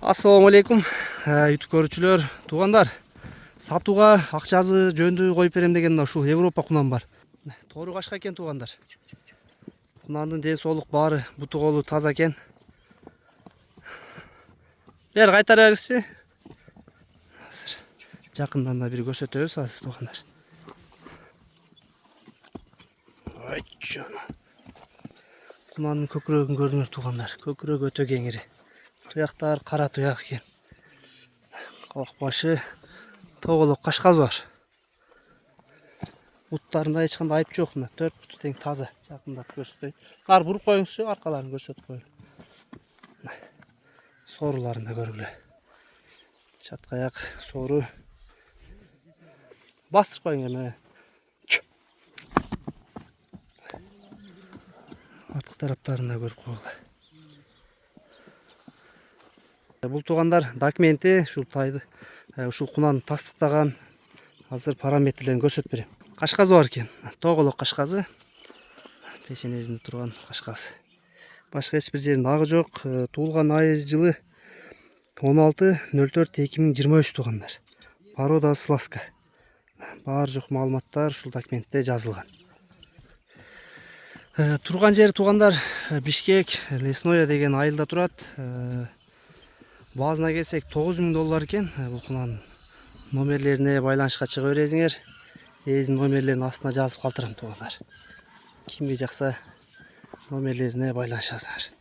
Assalamu alaikum, YouTube көрүүчүлөр, туугандар. Сатууга акчасы жөндүү коюп берем деген ушул Европа кунан бар. Тоору кашка экен туугандар. Кунандын ден соолук баары буту колу таза экен. Бер кайтара берсиңи. Жакындан да бир көрсөтөбүз азыр туугандар. Кунандын көкүрөгүн көрдүңөр туугандар. Көкүрөгү өтө кеңири. Туяктар кара туяк экен. Кабак башы тоголок кашказ бар. Буттарында эч кандай айып жок. Мына 4 буту тең таза. Жакындап көрсөтөйүн. Ар буруп коюңузчу, аркаларын көрсөтүп коеюн. Сооруларын да көргүлө. Чаткаяк соору. Бастырып коюңар мына. Артык тараптарын да көрүп койгула. Бул туугандар документи ушул тайды, ушул кунаны тастыктаган азыр параметрлерин көрсөтүп берем. Кашказы бар экен. Тоголок кашказы. Пешенесинде турган кашказ. Башка эч бир жеринде агы жок. Туулган айы жылы 16.04.2023 туугандар. Порода сласка. Бар жок маалыматтар ушул документте жазылган. Турган жери туугандар Бишкек, Лесное деген айылда турат. Базына келсек $9.000 экен. Бул кунанын номерлерине байланышка чыга бересиңер. Эзин номерлерин астына жазып калтырам туугандар. Кимге жакса номерлерине байланышасыңар.